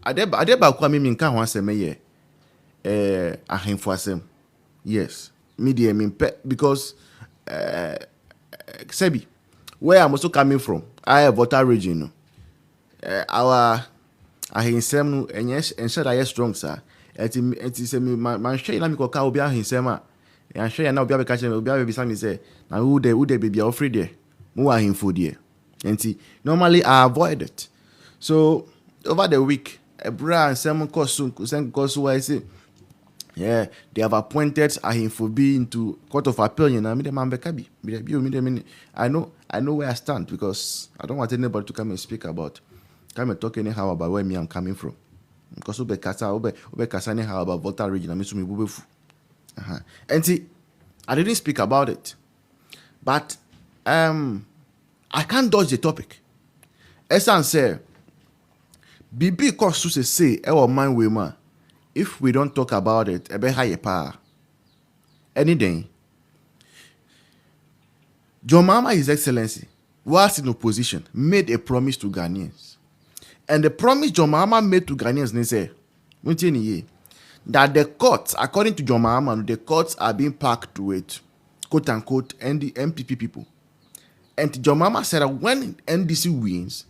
Adeba kwa mi nka ho asem ye ahemfo asem. Yes. Media because Sebi, where I'm also coming from, I have water region. No? Our ahensem no enye that strong sir. Eti say man share na me ko ka obi ahensem a. Yan share na obi abeka che obi abisa me say na who the baby offer there. Mo ahemfo there. Enti normally I avoid it. So over the week, Ebra and Simon Kosu, I say, yeah, they have appointed Ahimfobi into Court of Appeal. You know, I know where I stand because I don't want anybody to come and talk anyhow about where I'm coming from. Because ube kasa anyhow about voter region. And see, I didn't speak about it, but I can't dodge the topic. Esan say. Bibi kosu se say our mind we ma. If we don't talk about it, ebe high power. Any day. John Mahama, His Excellency, whilst in opposition, made a promise to Ghanaians. And the promise John Mahama made to Ghanaians, they say, that the courts, according to John Mahama, the courts are being packed with, quote unquote, and the NPP people. And John Mahama said that when NDC wins,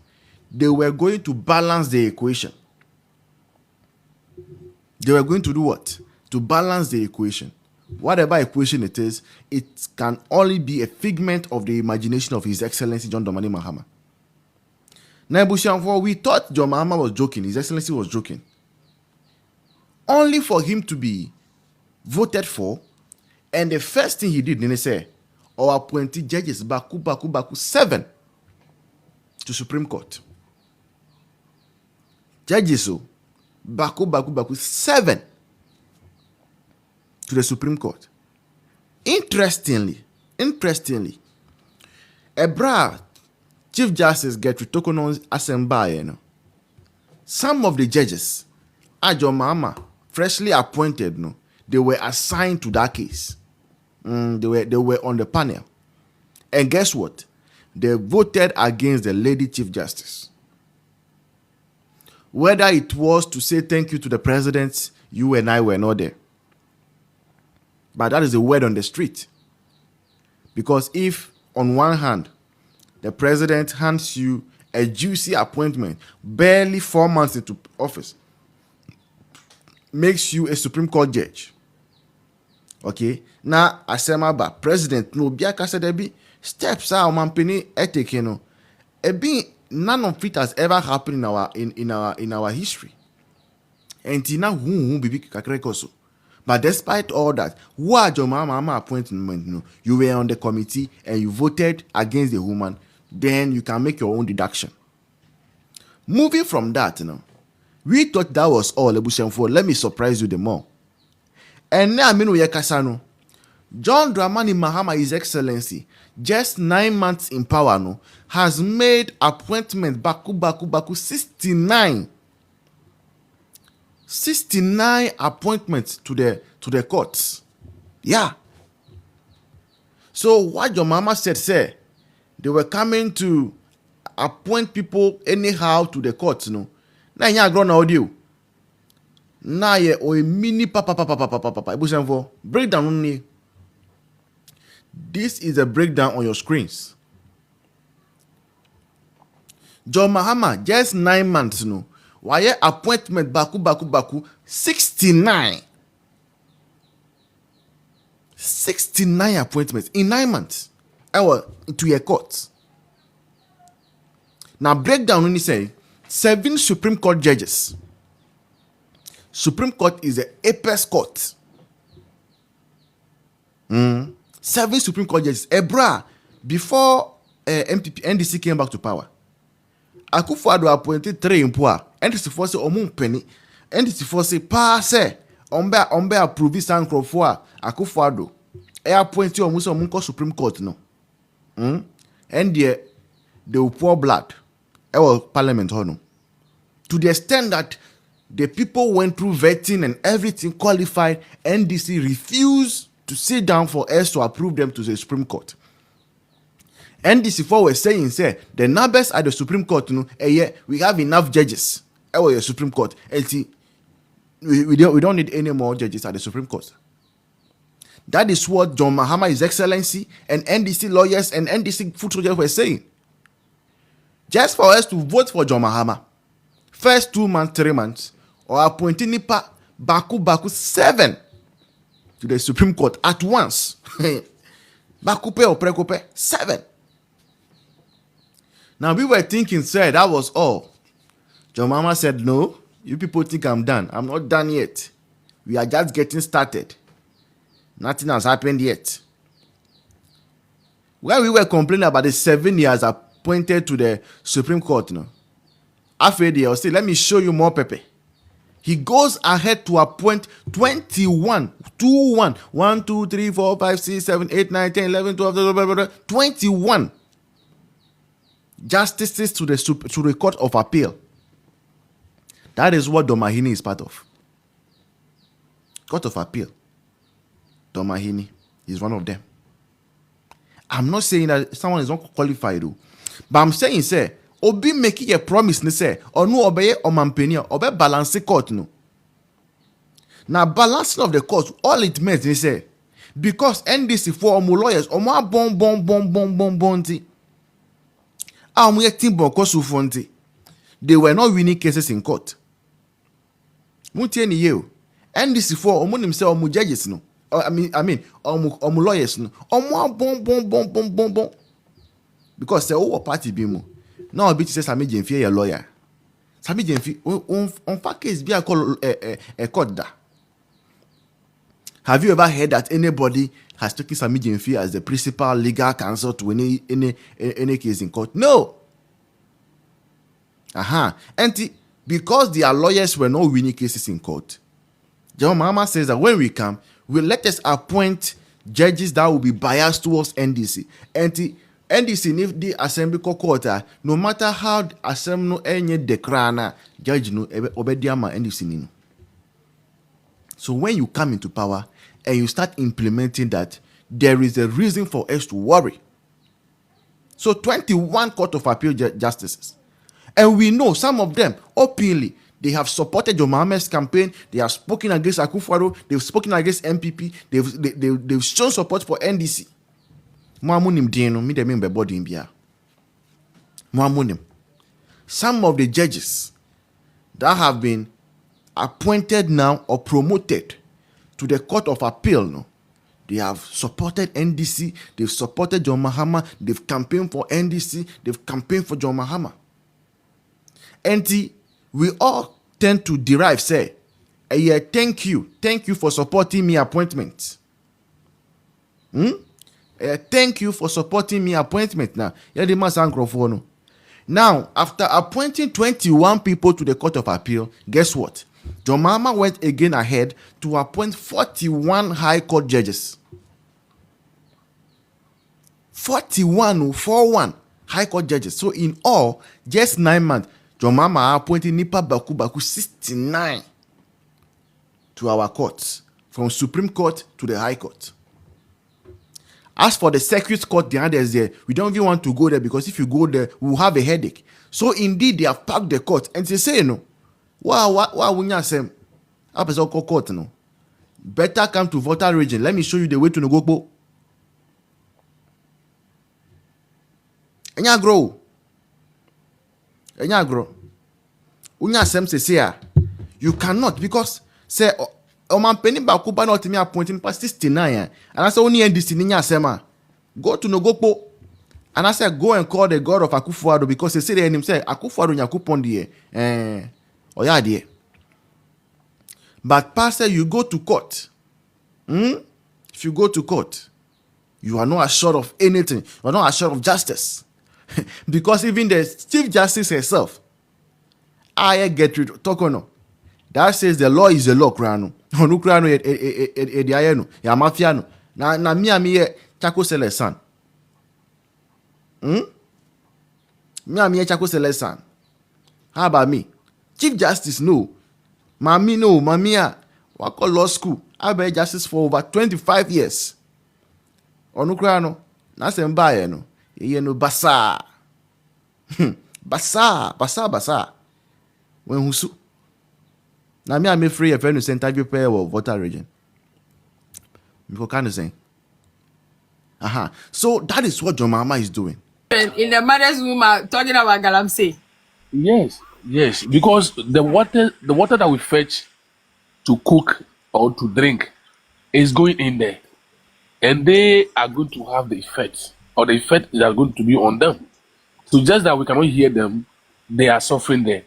they were going to balance the equation. They were going to do what? To balance the equation. Whatever equation it is, it can only be a figment of the imagination of His Excellency John Dramani Mahama. Now, we thought John Mahama was joking. His Excellency was joking. Only for him to be voted for, and the first thing he did, then he said, our appointed judges, Baku, 7 to Supreme Court. Judges, Baku, 7 to the Supreme Court. Interestingly, Ebra Chief Justice Gertrude Tokono's Assembly, you know, some of the judges, John Mahama, freshly appointed, no, they were assigned to that case. They were on the panel. And guess what? They voted against the Lady Chief Justice. Whether it was to say thank you to the president, you and I were not there. But that is the word on the street. Because if, on one hand, the president hands you a juicy appointment, barely 4 months into office, makes you a Supreme Court judge. Okay? Now, Asemaba, president, no, Biaka said there be steps are mampini etike no. None of it has ever happened in our history. And now who bibi kakrekoso. But despite all that, who are your mama appointment? No, you were on the committee and you voted against the woman. Then you can make your own deduction. Moving from that, you know, we thought that was all. Let me surprise you the more. And now Kasano, John Dramani Mahama, His Excellency, just 9 months in power, no, has made appointment Baku 69 appointments to the courts. Yeah. So what your mama said, say they were coming to appoint people anyhow to the courts, no. Now you grown audio. Now you a mini papa. Breakdown only. This is a breakdown on your screens. John Mahama, just 9 months, no. Why appointment Baku 69. 69 appointments in 9 months. To your court. Now breakdown only say 7 Supreme Court judges. Supreme Court is the apex court. 7 Supreme Court judges. Ebra, before NPP, NDC came back to power, Akufo-Addo appointed 3 in power. NDC force omun penny. NDC force pass ombe approve Sankrofo Akufo-Addo. Appointed almost omun Supreme Court no. And they will pour blood. Parliament no. To the extent that the people went through vetting and everything qualified, NDC refused to sit down for us to approve them to the Supreme Court. NDC4 were saying, say, the numbers at the Supreme Court, we have enough judges. the Supreme Court. And see, we don't need any more judges at the Supreme Court. That is what John Mahama, His Excellency, and NDC lawyers and NDC foot soldiers were saying. Just for us to vote for John Mahama, first 2 months, 3 months, or appointing Nipa Baku 7 to the Supreme Court at once. Bakupe or Prekope 7. Now we were thinking, sir, that was all. John Mahama said, no, you people think I'm done. I'm not done yet. We are just getting started. Nothing has happened yet. When we were complaining about the 7 years appointed to the Supreme Court, after they will say, let me show you more Pepe. He goes ahead to appoint 21, 1, 2, 3, 4, 5, 6, 7, 8, 9, 10, 11, 12, 21 justices to the Court of Appeal. That is what Domahini is part of. Court of Appeal. Domahini is one of them. I'm not saying that someone is not qualified, though. But I'm saying, say, Obi making a promise, ne say, or no obey or mampenia, obey balance the court, no. Now, balancing of the court, all it means, they say, because NDC for omo lawyers, omo bon, they were not winning cases in court. Mutieni you. NDC for omo themselves omo judges, no. I mean, omo lawyers, no. Omo bon. Because say, oh, party bimo. Now a bit says Sami Jemfi a lawyer. Sami Jemfi on fact case be a call a court da. Have you ever heard that anybody has taken Sami Jemfi as the principal legal counsel to any case in court? No. And because their lawyers were not winning cases in court, John Mahama says that when we come, we'll let us appoint judges that will be biased towards NDC. And NDC if the assembly court, no matter how the assembly no any decrana judge no obediama NDC no. So when you come into power and you start implementing that, there is a reason for us to worry. So 21 Court of Appeal justices, and we know some of them openly they have supported John Mahama's campaign. They have spoken against Akufo-Addo. They've spoken against NPP. They've shown support for NDC. Some of the judges that have been appointed now or promoted to the Court of Appeal, no, they have supported NDC, they've supported John Mahama, they've campaigned for NDC, they've campaigned for John Mahama. And we all tend to derive, say, thank you for supporting me appointment. Thank you for supporting me appointment. Now, after appointing 21 people to the Court of Appeal, guess what? John Mahama went again ahead to appoint 41 High Court judges. 41 High Court judges. So in all, just 9 months, John Mahama appointed Nipa Baku 69 to our courts, from Supreme Court to the High Court. As for the circuit court, the others there, we don't even want to go there because if you go there, we'll have a headache. So indeed, they have packed the court and they say, no, why wouldn't you say, court, no? Better come to Volta region. Let me show you the way to Nogokbo. Enya grow. Unya sem say, you cannot because say. Oman penny bakuba not me appointing past 69. And I say only NDC ninya sema. Go to Nogokpo. And I said go and call the God of Akufo-Addo because they say the him say Akufo-Addo nyakupon die. Oya die. But pastor, you go to court. If you go to court, you are not assured of anything. You are not assured of justice. Because even the Chief Justice herself, I get rid of Tokono. That says the law is the law, Krano. Onu Krano ediayeno, ya mafiano. Na miye chako selesan. Miye chako selesan. How about me? Chief Justice, no. Mami, no. Mamia, wako law school. I've been justice for over 25 years. Onu Krano, na sembaye no. Yeno basa. Basa. when who su. Now me I'm free a friend who sent interview pair or voter region. Because kind of saying. So that is what John Mahama is doing. In the mother's room, talking about galamsey. Yes, because the water that we fetch to cook or to drink is going in there, and they are going to have the effect, or the effect is going to be on them. So just that we cannot hear them, they are suffering there.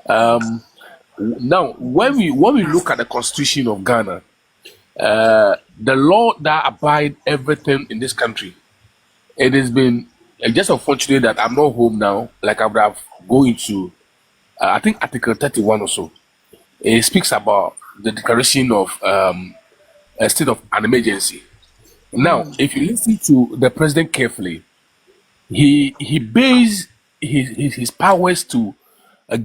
Now, when we look at the Constitution of Ghana, the law that abide everything in this country, it has been just unfortunate that I'm not home now. Like I would have go into, I think Article 31 or so. It speaks about the declaration of a state of an emergency. Now, if you listen to the president carefully, he based his powers to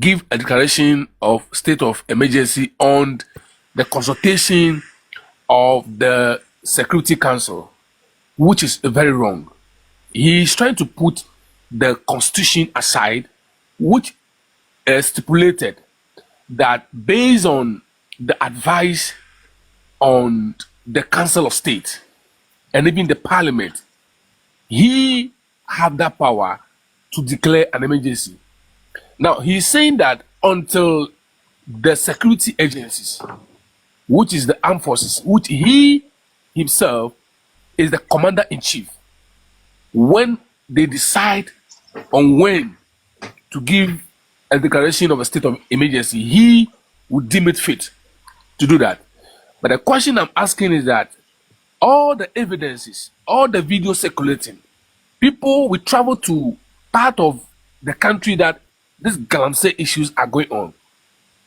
give a declaration of state of emergency on the consultation of the Security Council, which is very wrong. He is trying to put the constitution aside, which stipulated that based on the advice on the Council of State and even the Parliament, he had that power to declare an emergency. Now, he's saying that until the security agencies, which is the armed forces, which he himself is the commander-in-chief, when they decide on when to give a declaration of a state of emergency, he would deem it fit to do that. But the question I'm asking is that all the evidences, all the videos circulating, people will travel to part of the country that these galamsey issues are going on.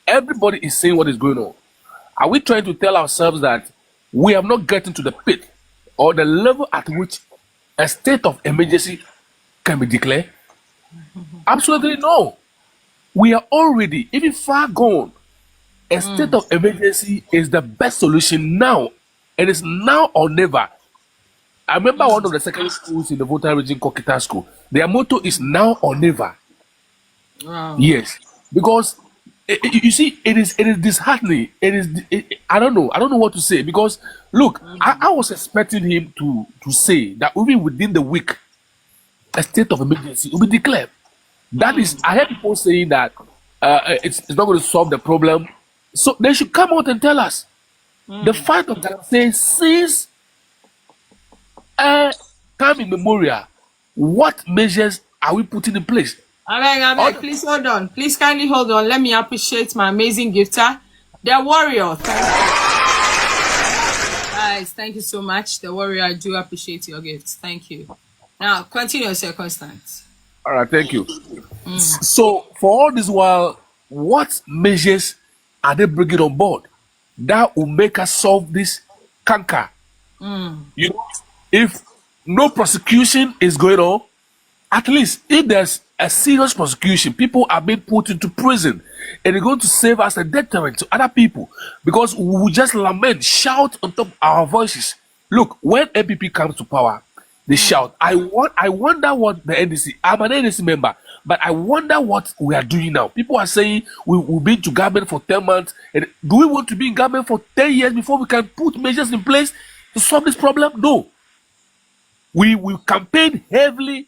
Everybody is saying what is going on. Are we trying to tell ourselves that we have not gotten to the pit or the level at which a state of emergency can be declared? Absolutely no. We are already even far gone. A state of emergency is the best solution now. It is now or never. I remember one of the secondary schools in the Volta region, Kokita School. Their motto is now or never. Wow. Yes, because you see, it is disheartening. I don't know what to say, because look, I was expecting him to say that even within the week, a state of emergency will be declared. That is, I heard people saying that it's not going to solve the problem, so they should come out and tell us. The fight of galamsey since time immemorial, what measures are we putting in place? I beg, please hold on. Please kindly hold on. Let me appreciate my amazing gifter, the warrior. Guys, thank you so much. The warrior, I do appreciate your gifts. Thank you. Now, continue, Sir Constant. All right, thank you. So, for all this while, what measures are they bringing on board that will make us solve this canker? You know, if no prosecution is going on, at least if there's a serious prosecution, people are being put into prison, and it's going to serve as a deterrent to other people, because we will just lament, shout on top of our voices. Look, when NPP comes to power, they shout. I wonder what the NDC, I'm an NDC member, but I wonder what we are doing now. People are saying we'll be to government for 10 months. And do we want to be in government for 10 years before we can put measures in place to solve this problem? No. We will campaign heavily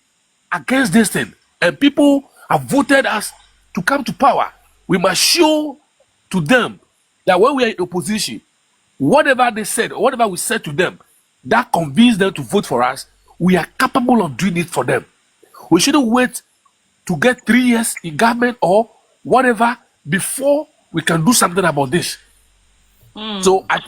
against this thing, and people have voted us to come to power. We must show to them that when we are in opposition, whatever they said, or whatever we said to them, that convinced them to vote for us, we are capable of doing it for them. We shouldn't wait to get 3 years in government or whatever before we can do something about this. So I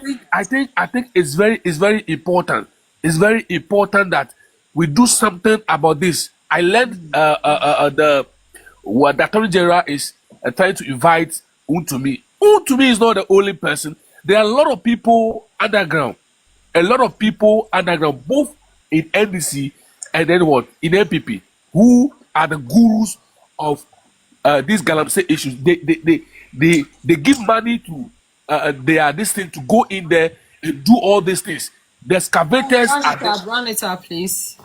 think it's very important. It's very important that we do something about this. I learned the Attorney General is trying to invite Untumi. Untumi is not the only person. There are a lot of people underground. A lot of people underground, both in NDC and then what? In NPP, who are the gurus of these galamsey issues. They give money to this thing to go in there and do all these things. The excavators run it up, please.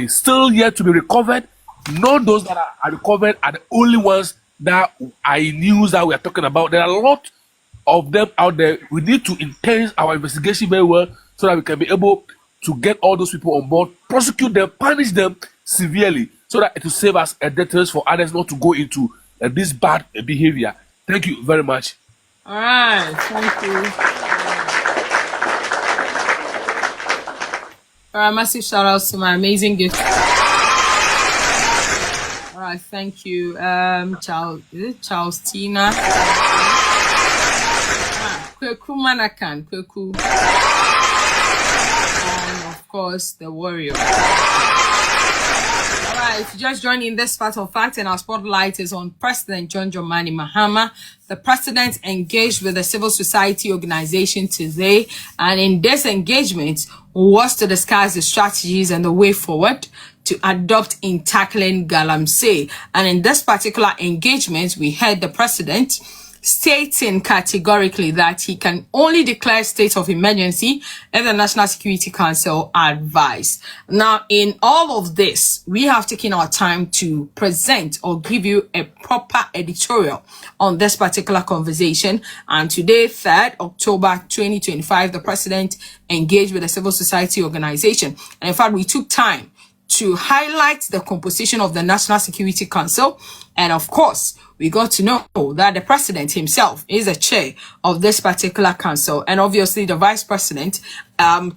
Still yet to be recovered. Not those that are recovered are the only ones that are in news that we are talking about. There are a lot of them out there. We need to intense our investigation very well so that we can be able to get all those people on board, prosecute them, punish them severely, so that it will save us a deterrence for others not to go into this bad behavior. Thank you very much. All right, thank you. All right, massive shout outs to my amazing gift. All right, thank you. Charles Tina. Kweku Manakan, Kweku. And of course, the warrior. Alright, just joining this part of fact, and our spotlight is on President John Dramani Mahama. The president engaged with the civil society organization today, and in this engagement was to discuss the strategies and the way forward to adopt in tackling galamsey. And in this particular engagement, we heard the president stating categorically that he can only declare state of emergency if the National Security Council advise. Now, in all of this, we have taken our time to present or give you a proper editorial on this particular conversation. And today, 3rd October 2025, the president engaged with a civil society organization. And in fact, we took time to highlight the composition of the National Security Council. And of course, we got to know that the president himself is a chair of this particular council. And obviously, the vice president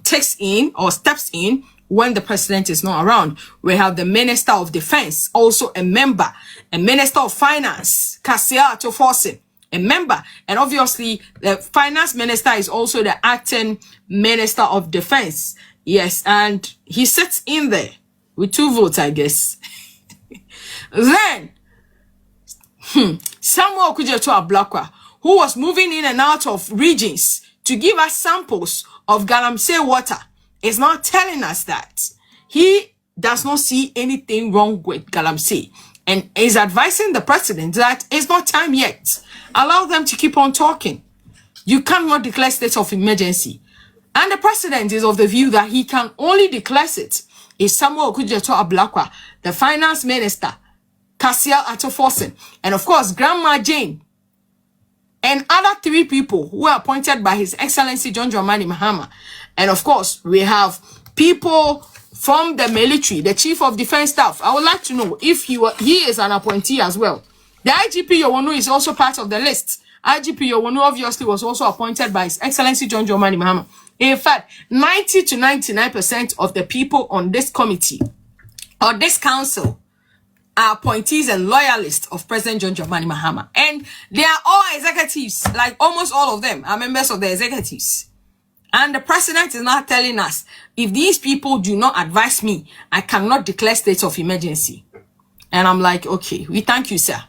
takes in or steps in when the president is not around. We have the Minister of Defense, also a member, a Minister of Finance, Kasia Atoforsen, a member. And obviously, the Finance Minister is also the acting Minister of Defense. Yes, and he sits in there with 2 votes, I guess. Then, Samuel Kujeto Ablakwa, who was moving in and out of regions to give us samples of galamsey water, is now telling us that he does not see anything wrong with galamsey, and is advising the president that it's not time yet. Allow them to keep on talking. You cannot declare state of emergency. And the president is of the view that he can only declare it if Samuel Kujeto Ablakwa, the finance minister, Kasia Atoforsen, and of course, Grandma Jane, and other 3 people who are appointed by His Excellency John Dramani Mahama. And of course, we have people from the military, the Chief of Defense Staff. I would like to know if he is an appointee as well. The IGP Yowonu is also part of the list. IGP Yowonu obviously was also appointed by His Excellency John Dramani Mahama. In fact, 90 to 99% of the people on this committee or this council are appointees and loyalists of President John Dramani Mahama. And they are all executives, like almost all of them are members of the executives. And the president is now telling us, if these people do not advise me, I cannot declare state of emergency. And I'm like, okay, we thank you, sir.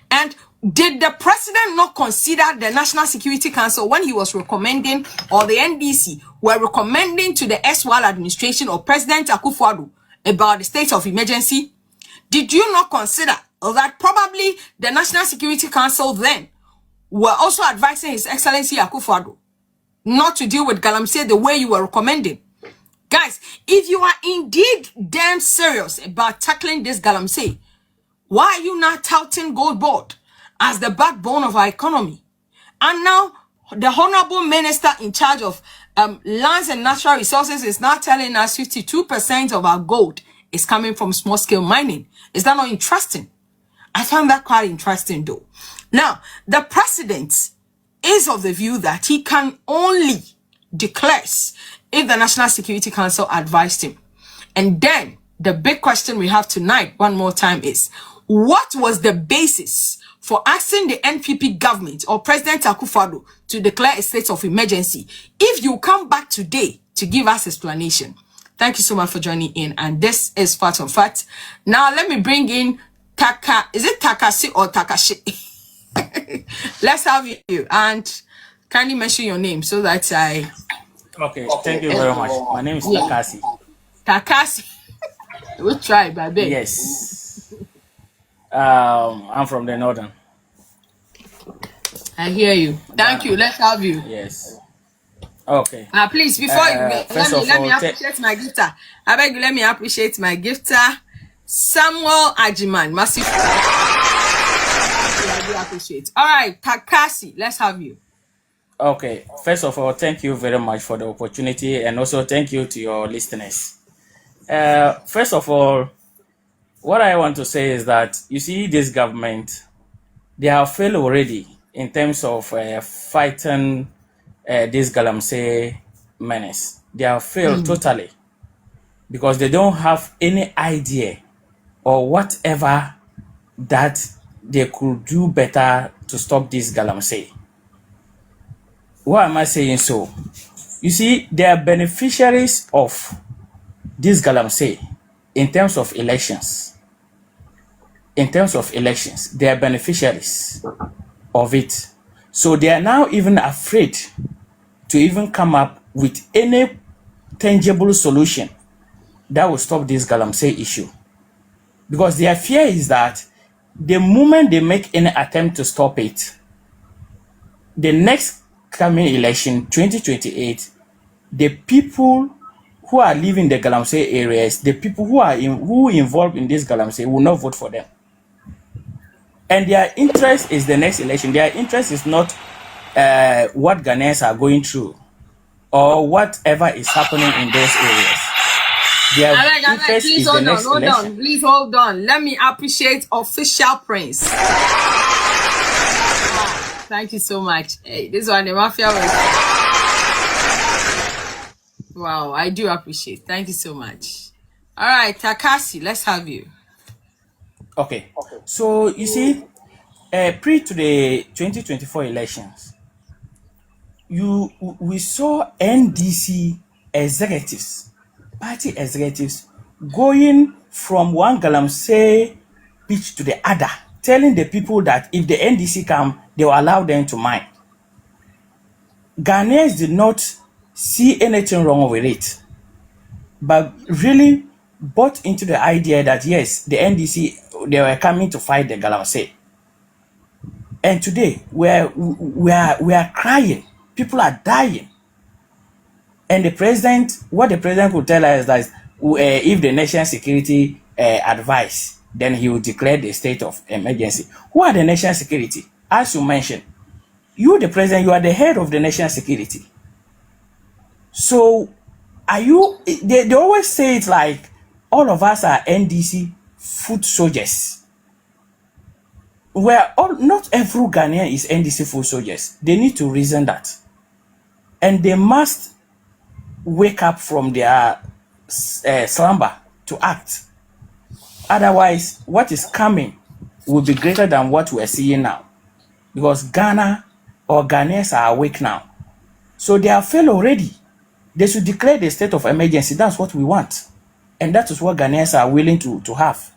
And did the president not consider the National Security Council when he was recommending, or the NDC were recommending to the SWAL administration or President Akufo-Addo about the state of emergency? Did you not consider that probably the National Security Council then were also advising His Excellency Akufo-Addo not to deal with galamsey the way you were recommending? Guys, if you are indeed damn serious about tackling this galamsey, why are you not touting Gold Board as the backbone of our economy? And now the Honorable Minister in charge of lands and natural resources is now telling us 52% of our gold is coming from small-scale mining. Is that not interesting? I found that quite interesting, though. Now, the president is of the view that he can only declare if the National Security Council advised him. And then, the big question we have tonight, one more time, is what was the basis for asking the NPP government or President Akufo-Addo to declare a state of emergency? If you come back today to give us explanation. Thank you so much for joining in. And this is Fact on Fact. Now, let me bring in is it Takashi or Takashi? Let's have you. And kindly mention your name so that I... Okay, thank you very much. My name is Takashi. Takashi. Which tribe, I bet? Yes. I'm from the northern. I hear you. Thank you. Let's have you. Yes. Okay. Please, before you let me appreciate my gifter. I beg you, let me appreciate my gifter, Samuel Ajiman. Massive. appreciate. All right, Takasi, let's have you. Okay. First of all, thank you very much for the opportunity, and also thank you to your listeners. First of all, what I want to say is that you see, this government, they have failed already in terms of fighting this galamsey menace. They have failed totally because they don't have any idea or whatever that they could do better to stop this galamsey. Why am I saying so? You see, they are beneficiaries of this galamsey in terms of elections. In terms of elections, they are beneficiaries of it. So they are now even afraid to even come up with any tangible solution that will stop this galamsey issue. Because their fear is that the moment they make any attempt to stop it, the next coming election, 2028, the people who are living the galamsey areas, the people who involved in this galamsey will not vote for them. And their interest is the next election. Their interest is not what Ghanaians are going through or whatever is happening in those areas. Their interest Please is the next election. Please hold on. Let me appreciate Official Prince. Thank you so much. Hey, this one, the mafia was. Wow, I do appreciate. Thank you so much. All right, Takasi, let's have you. Okay. So you see, pre to the 2024 elections, we saw NDC executives, party executives, going from one galamsey pitch to the other, telling the people that if the NDC come, they will allow them to mine. Ghanaians did not see anything wrong with it, but really bought into the idea that yes, the NDC, they were coming to fight the galamsey. And today we are crying. People are dying. And what the president could tell us is that if the national security advice, then he will declare the state of emergency. Who are the national security? As you mentioned, you, the president, you are the head of the national security. So are you, they always say it like all of us are NDC foot soldiers. Where not every Ghanaian is NDC foot soldiers. They need to reason that. And they must wake up from their slumber to act. Otherwise, what is coming will be greater than what we are seeing now. Because Ghana or Ghanaians are awake now. So they have failed already. They should declare the state of emergency. That's what we want. And that is what Ghanaians are willing to have.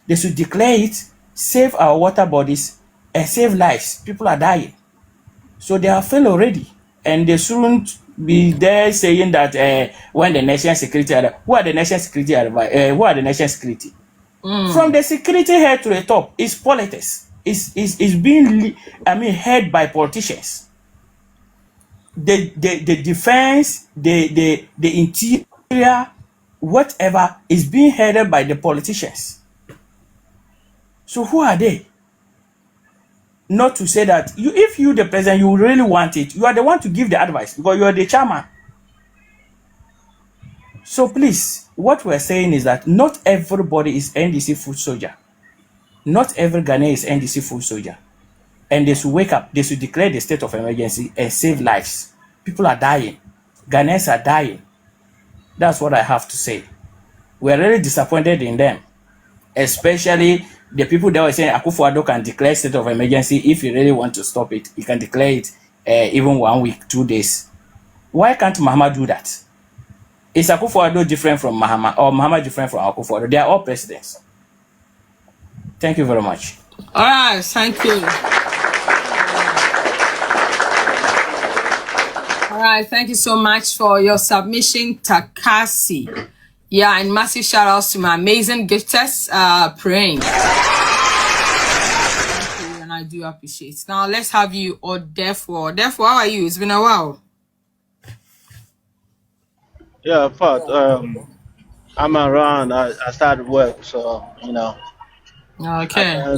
They should declare it, save our water bodies, and save lives. People are dying. So they have failed already. And they shouldn't be there saying that when the national security, who are the national security? Who are the national security? From the security head to the top, is politics. Is being, head by politicians. The defense, the interior, whatever is being headed by the politicians. So who are they? Not to say that if you, the president, you really want it, you are the one to give the advice because you are the chairman. So please, what we're saying is that not everybody is NDC foot soldier. Not every Ghanaian is NDC foot soldier. And they should wake up, they should declare the state of emergency and save lives. People are dying. Ghanaians are dying. That's what I have to say. We're really disappointed in them. Especially the people that were saying Akufo-Addo can declare state of emergency. If you really want to stop it, he can declare it even 1 week, 2 days. Why can't Mahama do that? Is Akufo-Addo different from Mahama or Mahama different from Akufo-Addo? They are all presidents. Thank you very much. All right, thank you. All right, thank you so much for your submission, Takasi. Yeah, and massive shout outs to my amazing gifters praying. Thank you, and I do appreciate it. Now let's have you or Defo. Defo, how are you? It's been a while. Yeah, but I'm around. I started work, so Okay.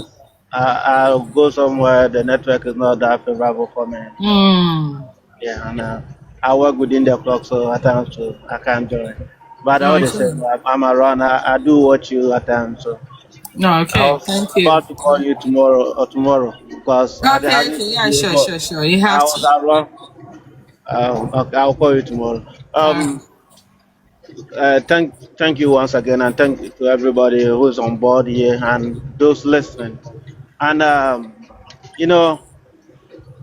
I'll go somewhere the network is not that favorable for me. Mm. Yeah, and I work within the clock, so at times so I can't join. But all the Okay. same, I'm around. I do watch you at times, so No, I okay. was Thank you. about to call you tomorrow because I Okay, hadn't okay. seen Yeah, you, sure, but sure, sure. You I have was to. around. Okay, I'll call you tomorrow. Uh, Thank you once again, and thank you to everybody who's on board here and those listening. And you know,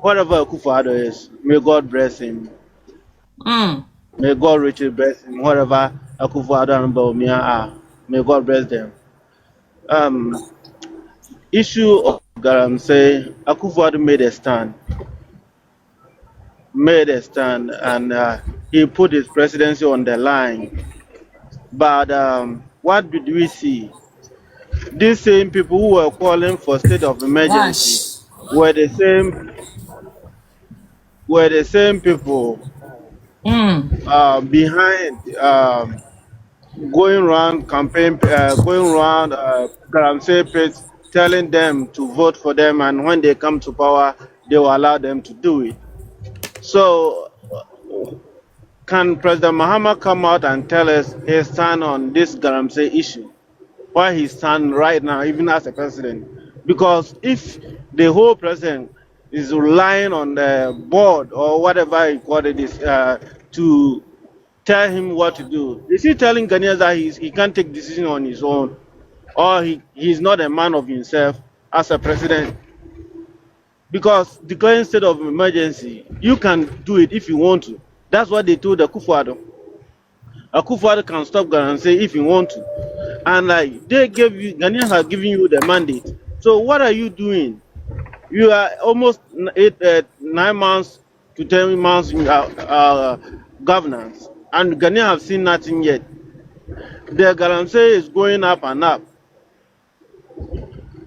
whatever Akufo-Addo is, may God bless him. mm. May God richly bless him. Whatever Akufo-Addo and Bawumia are, may God bless them. Um, issue of say Akufo-Addo made a stand, and he put his presidency on the line. But what did we see? These same people who were calling for state of emergency Gosh. were the same were the same people Mm. behind going around campaign, going around Galamsey pits, telling them to vote for them, and when they come to power, they will allow them to do it. So, can President Mahama come out and tell us his stand on this Galamsey issue? Why he stand right now, even as a president? Because if the whole president is relying on the board or whatever you call it is to tell him what to do, is he telling Ghanaians that he can't take decision on his own, or he's not a man of himself as a president? Because declaring state of emergency, you can do it if you want to. That's what they told Akufo-Addo. Akufo-Addo can stop Ghanaians if you want to. And like they gave you, Ghanaians have given you the mandate. So what are you doing? You are almost 9 months to 10 months in governance, and Ghanaians have seen nothing yet. The Galamsey is going up and up.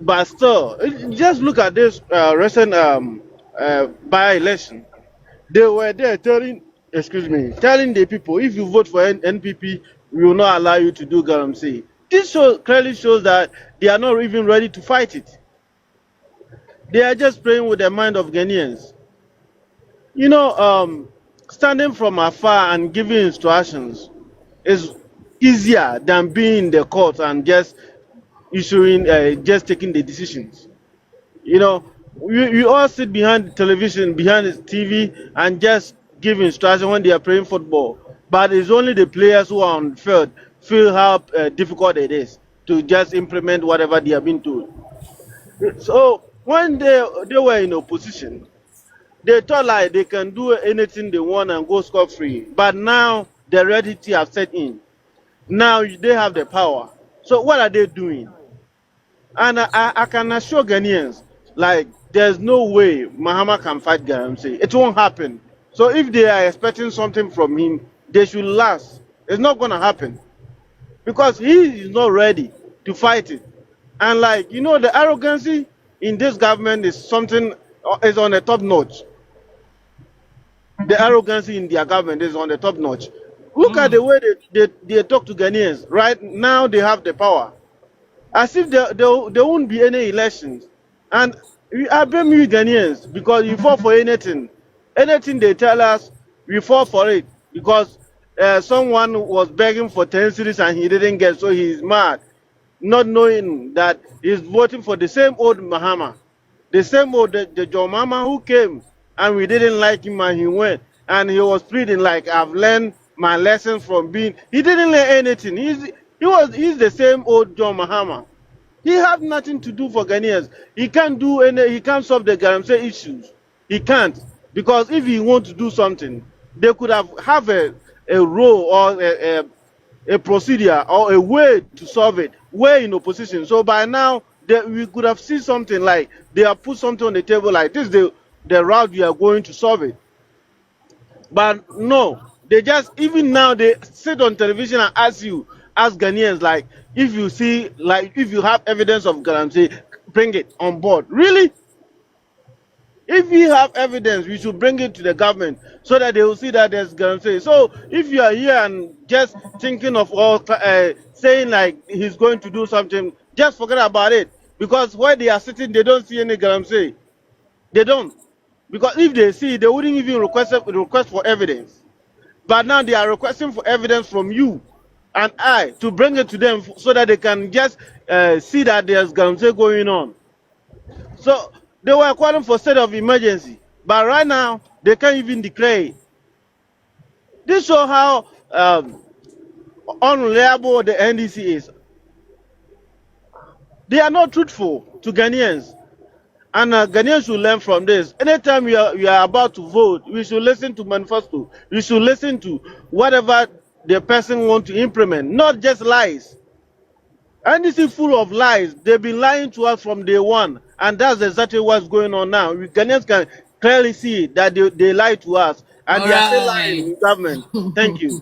But still, just look at this recent by-election. They were there telling the people, if you vote for NPP, we will not allow you to do Galamsey. This clearly shows that they are not even ready to fight it. They are just playing with the mind of Ghanaians. Standing from afar and giving instructions is easier than being in the court and just issuing, just taking the decisions. We all sit behind the television, behind the TV, and just give instruction when they are playing football. But it's only the players who are on the field feel how difficult it is to just implement whatever they have been told. So when they were in opposition, they thought like they can do anything they want and go scot-free. But now the reality has set in. Now they have the power. So what are they doing? And I can assure Ghanaians, like, there's no way Mahama can fight Galamsey. It won't happen. So if they are expecting something from him, they should last. It's not going to happen. Because he is not ready to fight it. And like, the arrogancy in this government is something, is on the top notch. The arrogancy in their government is on the top notch. Look at the way they talk to Ghanaians. Right now they have the power. As if there won't be any elections. And I blame you Ghanaians because you fought for anything. Anything they tell us, we fought for it. Because someone was begging for 10 cities and he didn't get, so he's mad. Not knowing that he's voting for the same old Mahama. The same old the John Mama who came and we didn't like him and he went. And he was pleading like, I've learned my lesson from being. He didn't learn anything. He's the same old John Mahama. He have nothing to do for Ghanaians. He can't he can't solve the Galamsey issues. He can't. Because if he want to do something, they could have a role or a procedure or a way to solve it. We're in opposition. So by now, we could have seen something like they have put something on the table like this is the route we are going to solve it. But no, they just, even now, they sit on television and ask Ghanaians, like, if you have evidence of Galamsey, bring it on board. Really? If we have evidence, we should bring it to the government so that they will see that there's Galamsey. So if you are here and just thinking of saying like he's going to do something, just forget about it. Because where they are sitting, they don't see any galamsey. They don't. Because if they see, they wouldn't even request for evidence. But now they are requesting for evidence from you and I to bring it to them so that they can just see that there's galamsey going on. So they were calling for state of emergency. But right now, they can't even declare it. This shows how unreliable the NDC is. They are not truthful to Ghanaians. And Ghanaians should learn from this. Anytime you are about to vote, we should listen to manifesto. You should listen to whatever the person wants to implement, not just lies. NDC full of lies. They've been lying to us from day one. And that's exactly what's going on now. Ghanaians can clearly see that they lie to us. And they are still lying in government. Thank you.